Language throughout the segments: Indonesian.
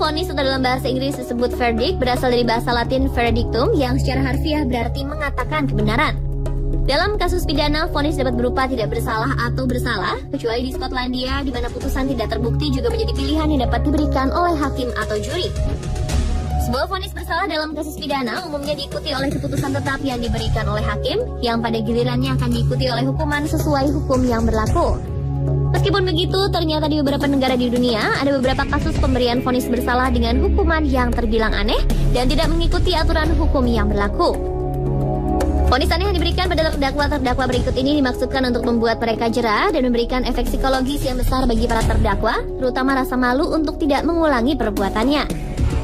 vonis atau dalam bahasa Inggris disebut verdict berasal dari bahasa Latin veredictum yang secara harfiah berarti mengatakan kebenaran. Dalam kasus pidana, vonis dapat berupa tidak bersalah atau bersalah, kecuali di Skotlandia di mana putusan tidak terbukti juga menjadi pilihan yang dapat diberikan oleh hakim atau juri. Sebuah vonis bersalah dalam kasus pidana umumnya diikuti oleh keputusan tetap yang diberikan oleh hakim, yang pada gilirannya akan diikuti oleh hukuman sesuai hukum yang berlaku. Meskipun begitu, ternyata di beberapa negara di dunia ada beberapa kasus pemberian vonis bersalah dengan hukuman yang terbilang aneh dan tidak mengikuti aturan hukum yang berlaku. Vonis aneh yang diberikan pada terdakwa berikut ini dimaksudkan untuk membuat mereka jera dan memberikan efek psikologis yang besar bagi para terdakwa, terutama rasa malu untuk tidak mengulangi perbuatannya.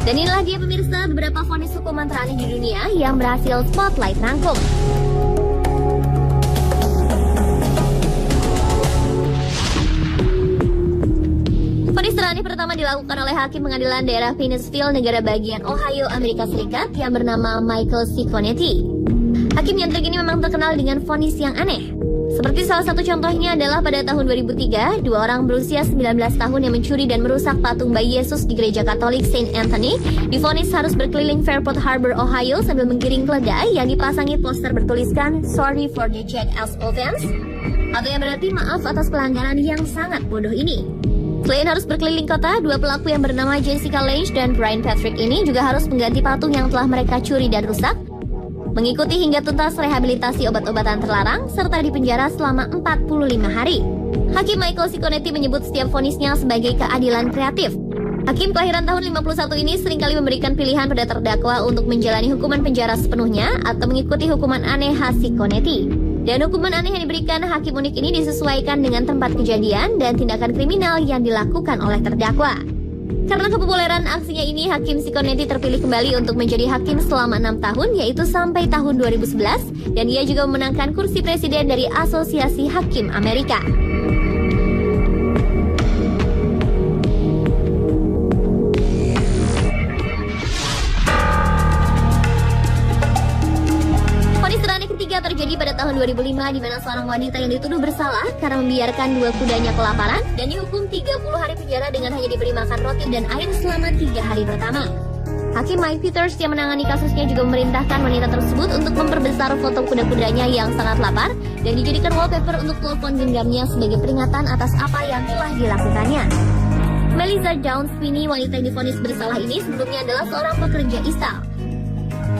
Dan inilah dia pemirsa beberapa vonis hukuman teraneh di dunia yang berhasil Spotlight rangkum. Vonis teraneh pertama dilakukan oleh hakim pengadilan daerah Phoenixville, negara bagian Ohio, Amerika Serikat yang bernama Michael Sikonetti. Hakim yang ini memang terkenal dengan vonis yang aneh. Seperti salah satu contohnya adalah pada tahun 2003, dua orang berusia 19 tahun yang mencuri dan merusak patung bayi Yesus di gereja Katolik Saint Anthony divonis harus berkeliling Fairport Harbor, Ohio sambil menggiring keledai yang dipasangi poster bertuliskan "Sorry for the jackass offense" atau yang berarti maaf atas pelanggaran yang sangat bodoh ini. Selain harus berkeliling kota, dua pelaku yang bernama Jessica Lange dan Brian Patrick ini juga harus mengganti patung yang telah mereka curi dan rusak, mengikuti hingga tuntas rehabilitasi obat-obatan terlarang, serta dipenjara selama 45 hari. Hakim Michael Sikonetti menyebut setiap vonisnya sebagai keadilan kreatif. Hakim kelahiran tahun 51 ini seringkali memberikan pilihan pada terdakwa untuk menjalani hukuman penjara sepenuhnya atau mengikuti hukuman aneh khas Sikonetti. Dan hukuman aneh yang diberikan hakim unik ini disesuaikan dengan tempat kejadian dan tindakan kriminal yang dilakukan oleh terdakwa. Karena kepopuleran aksinya ini, Hakim Sikonetti terpilih kembali untuk menjadi hakim selama 6 tahun, yaitu sampai tahun 2011, dan ia juga memenangkan kursi presiden dari Asosiasi Hakim Amerika. Vonis teraneh ketiga terjadi pada tahun 2005 di mana seorang wanita yang dituduh bersalah karena membiarkan dua kudanya kelaparan dan dihukum 30 hari penjara dengan hanya diberi makan roti dan air selama 3 hari pertama. Hakim Mike Peters yang menangani kasusnya juga memerintahkan wanita tersebut untuk memperbesar foto kuda-kudanya yang sangat lapar dan dijadikan wallpaper untuk telepon genggamnya sebagai peringatan atas apa yang telah dilakukannya. Melissa Dawn Sweeney, wanita yang divonis bersalah ini sebelumnya adalah seorang pekerja istal.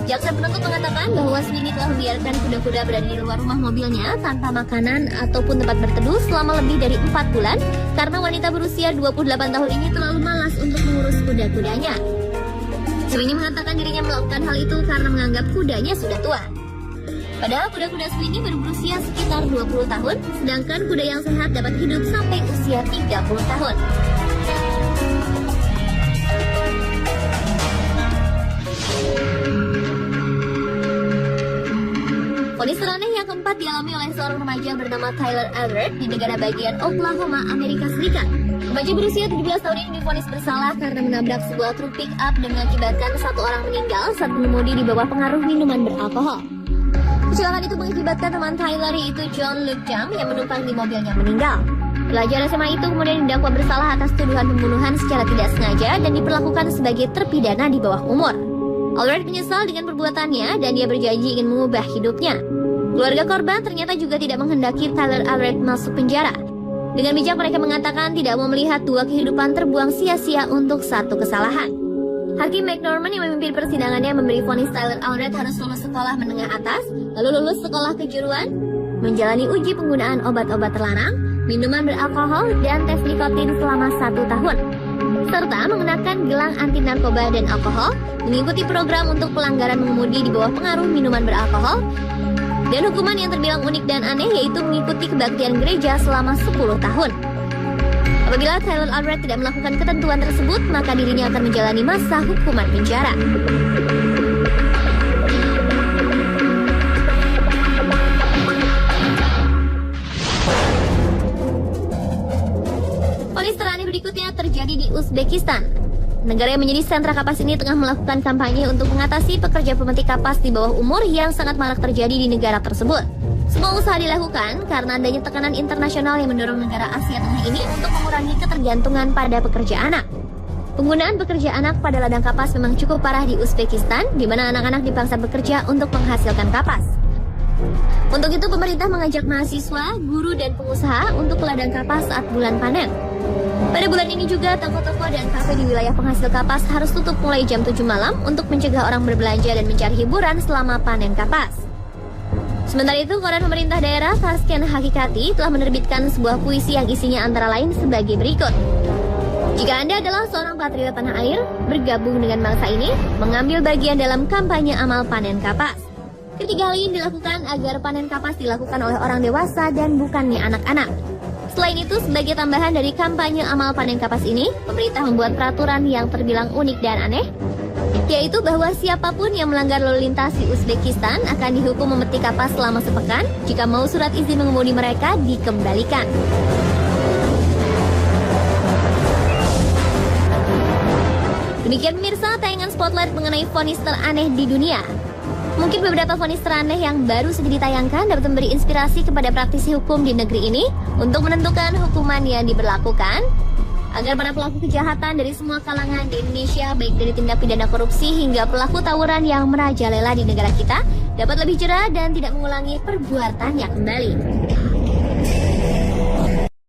Jaksa penuntut mengatakan bahwa Sweeney telah membiarkan kuda-kuda berada di luar rumah mobilnya tanpa makanan ataupun tempat berteduh selama lebih dari 4 bulan karena wanita berusia 28 tahun ini terlalu malas untuk mengurus kuda-kudanya. Sweeney mengatakan dirinya melakukan hal itu karena menganggap kudanya sudah tua. Padahal kuda-kuda Sweeney baru berusia sekitar 20 tahun, sedangkan kuda yang sehat dapat hidup sampai usia 30 tahun. Vonis teraneh yang keempat dialami oleh seorang remaja bernama Tyler Everett di negara bagian Oklahoma, Amerika Serikat. Remaja berusia 17 tahun ini divonis bersalah karena menabrak sebuah truk pick-up dan mengakibatkan satu orang meninggal saat mengemudi di bawah pengaruh minuman beralkohol. Kecelakaan itu mengakibatkan teman Tyler, yaitu John Luke Jam, yang menumpang di mobilnya meninggal. Pelajar SMA itu kemudian didakwa bersalah atas tuduhan pembunuhan secara tidak sengaja dan diperlakukan sebagai terpidana di bawah umur. Alred menyesal dengan perbuatannya dan dia berjanji ingin mengubah hidupnya. Keluarga korban ternyata juga tidak menghendaki Tyler Alred masuk penjara. Dengan bijak mereka mengatakan tidak mau melihat dua kehidupan terbuang sia-sia untuk satu kesalahan. Hakim McNorman yang memimpin persidangannya memberi vonis Tyler Alred harus lulus sekolah menengah atas, lalu lulus sekolah kejuruan, menjalani uji penggunaan obat-obat terlarang, minuman beralkohol, dan tes nikotin selama 1 tahun. Serta mengenakan gelang anti narkoba dan alkohol, mengikuti program untuk pelanggaran mengemudi di bawah pengaruh minuman beralkohol, dan hukuman yang terbilang unik dan aneh yaitu mengikuti kebaktian gereja selama 10 tahun. Apabila Tyler Alred tidak melakukan ketentuan tersebut, maka dirinya akan menjalani masa hukuman penjara. Vonis teraneh berikutnya terjadi di Uzbekistan. Negara yang menjadi sentra kapas ini tengah melakukan kampanye untuk mengatasi pekerja pemetik kapas di bawah umur yang sangat marak terjadi di negara tersebut. Semua usaha dilakukan karena adanya tekanan internasional yang mendorong negara Asia Tengah ini untuk mengurangi ketergantungan pada pekerja anak. Penggunaan pekerja anak pada ladang kapas memang cukup parah di Uzbekistan, di mana anak-anak dipaksa bekerja untuk menghasilkan kapas. Untuk itu, pemerintah mengajak mahasiswa, guru, dan pengusaha untuk ke ladang kapas saat bulan panen. Pada bulan ini juga, toko-toko dan kafe di wilayah penghasil kapas harus tutup mulai jam 7 malam untuk mencegah orang berbelanja dan mencari hiburan selama panen kapas. Sementara itu, koran pemerintah daerah Tasken Hakikati telah menerbitkan sebuah puisi yang isinya antara lain sebagai berikut. Jika Anda adalah seorang patriot tanah air, bergabung dengan bangsa ini, mengambil bagian dalam kampanye amal panen kapas. Ketiga hal ini dilakukan agar panen kapas dilakukan oleh orang dewasa dan bukannya anak-anak. Selain itu, sebagai tambahan dari kampanye amal panen kapas ini, pemerintah membuat peraturan yang terbilang unik dan aneh, yaitu bahwa siapapun yang melanggar lalu lintas di Uzbekistan akan dihukum memetik kapas selama sepekan jika mau surat izin mengemudi mereka dikembalikan. Demikian pemirsa tayangan Spotlight mengenai vonis teraneh di dunia. Mungkin beberapa vonis teraneh yang baru saja ditayangkan dapat memberi inspirasi kepada praktisi hukum di negeri ini untuk menentukan hukuman yang diberlakukan agar para pelaku kejahatan dari semua kalangan di Indonesia, baik dari tindak pidana korupsi hingga pelaku tawuran yang merajalela di negara kita, dapat lebih jera dan tidak mengulangi perbuatannya kembali.